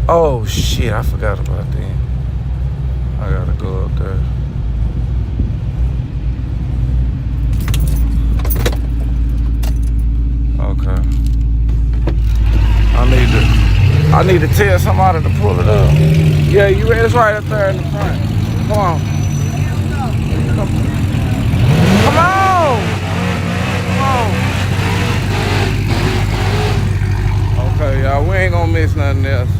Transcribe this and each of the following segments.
Oh shit, I forgot about that. I gotta go up there. Okay. I need to tell somebody to pull it up. Yeah, you ready? It's right up there in the front. Come on. Come on! Come on! Okay, y'all, we ain't gonna miss nothing else.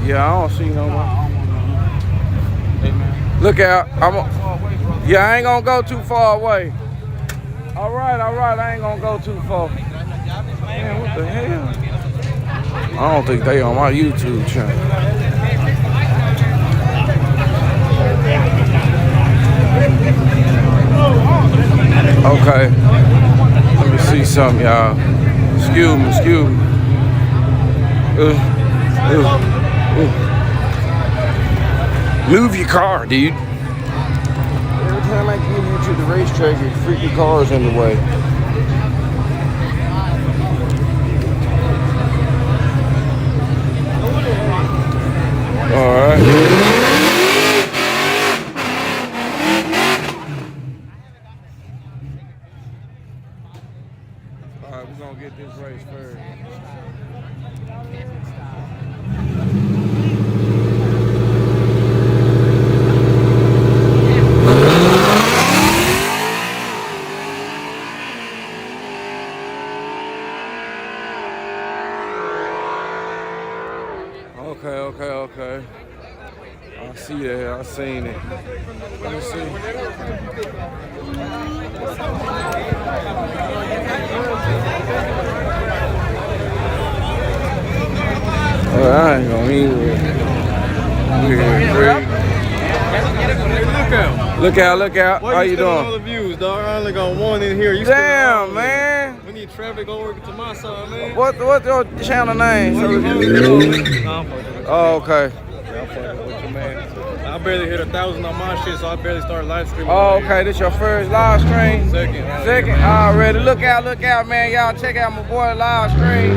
Yeah, I don't see no one. Look out. Yeah, I ain't gonna go too far away. All right, I ain't gonna go too far. Man, what the hell? I don't think they on my YouTube channel. Okay. Let me see something, y'all. Excuse me. Move your car, dude. Every time I give you to the racetrack, your freaking car's in the way. All right. All right, we're gonna get this race first. Okay. I see that. I seen it. Let me see. I ain't gonna eat with it. Look out. How you doing? All the views, dog. I only got one in here. Damn, man. We need traffic over to my side, man. What's your channel name? Oh, okay. I barely hit 1,000 on my shit, so I barely started live streaming. Oh, okay. This your first live stream? Second. Already. Look out, man. Y'all check out my boy live stream.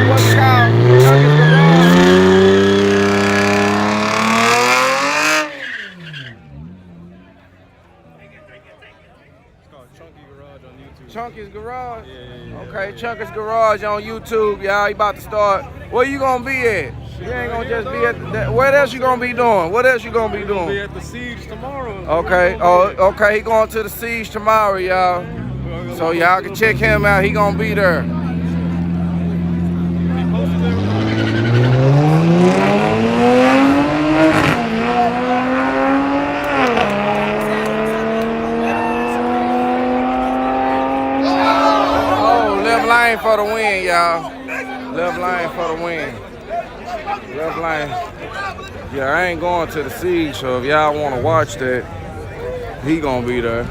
What's it called? Chunky's Garage? Yeah. Okay, Chunky's Garage on YouTube, y'all. You about to start. Where you gonna be at? You ain't gonna just be at what else you gonna be doing? What else you gonna be doing? We'll be at the Siege tomorrow. Okay. Okay. He going to the Siege tomorrow, y'all. So y'all can check him out. He gonna be there. Lane for the win, y'all. Left lane for the win. Left lane. Yeah, I ain't going to the Siege, so if y'all want to watch that, he gonna be there.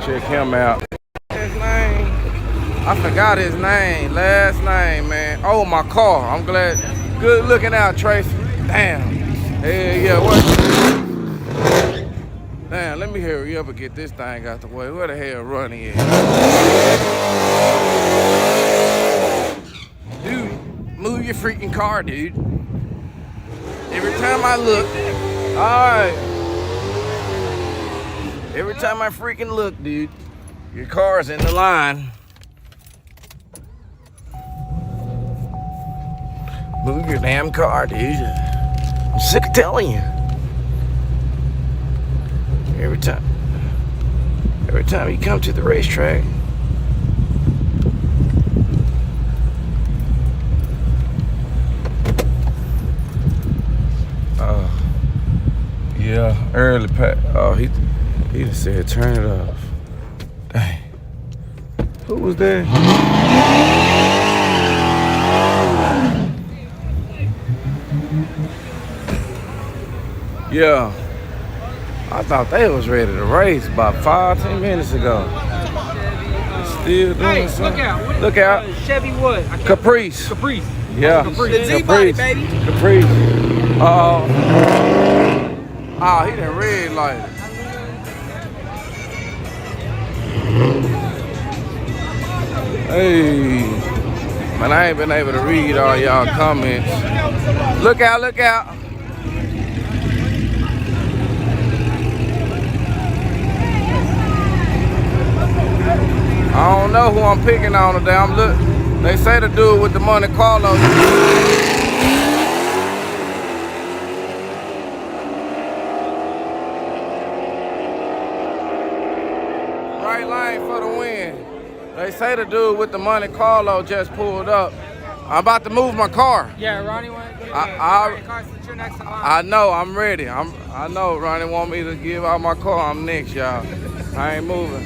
Check him out. His name, I forgot his name, last name, man. Oh, my car. I'm glad. Good looking out, Tracy. Damn. Hell yeah, what? Damn, let me hurry up and get this thing out the way. Where the hell Ronnie is? Dude, move your freaking car, dude. Every time I look, alright. Every time I freaking look, dude, your car's in the line. Move your damn car, dude. I'm sick of telling you. Every time you come to the racetrack. Yeah, early pack. Oh, he just said turn it off. Dang. Who was that? Yeah. I thought they was ready to race about 5-10 minutes ago. Still doing something. Look out. Chevy what? Caprice. Yeah. Caprice. The Z-body, baby. Caprice. He done red lighted. Hey, man, I ain't been able to read all y'all comments. Look out, look out. I don't know who I'm picking on today. They say the dude with the Monte Carlo. Right lane for the win. They say the dude with the Monte Carlo just pulled up. I'm about to move my car. Yeah, Ronnie wanted to you're next in line. I know, I'm ready. I know Ronnie want me to give out my car. I'm next, y'all. I ain't moving.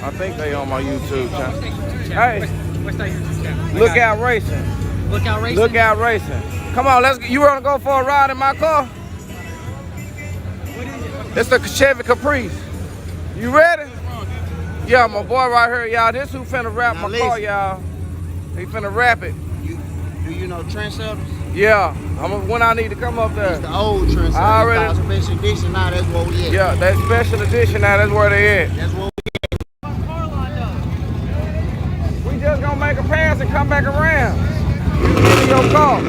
I think they on my YouTube channel. Hey, What's that YouTube channel? Look Out Racing. Look Out Racing? Look Out Racing. Come on, you want to go for a ride in my car? What is it? It's the Chevy Caprice. You ready? Yeah, my boy right here, y'all. This who finna wrap my car, y'all. He finna wrap it. Do you know trendsetters? Yeah, when I need to come up there. It's the old trendsetters. I already. Special edition, now that's where we at. Yeah, that special edition, now that's where they at. That's where we We just gonna make a pass and come back around. You get in your car.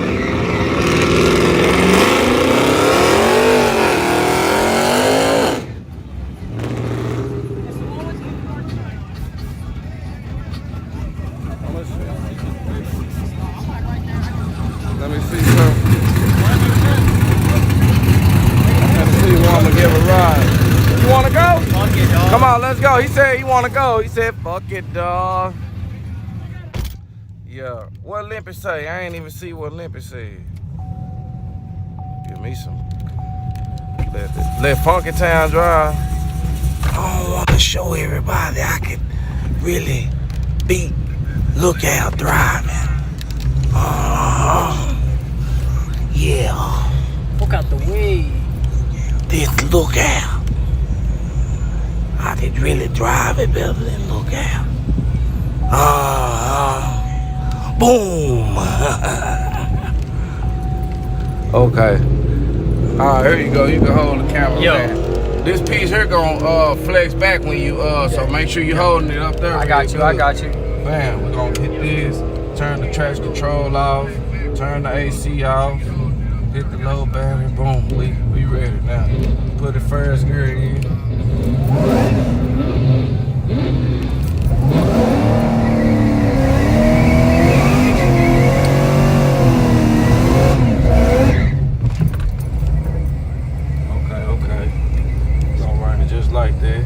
Let me see some. Let me see who I'm gonna give a ride. You wanna go? Fuck it, dog. Come on, let's go. He said he wanna go. He said, fuck it, dog. Yeah. What Limpy say? I ain't even see what Limpy said. Give me some. Let Funky Town drive. I don't want to show everybody I can really beat Lookout driving. Yeah, Look out the way. this Lookout. I could really drive it better than Lookout. Boom. Okay. All right, here you go. You can hold the camera. Yo. Back. This piece here gonna flex back when you so make sure you're holding it up there. I got you. Bam, we're gonna hit this, turn the traction control off, turn the AC off, hit the low battery, boom, we ready now. Put the first gear in. Okay. Gonna run it just like that.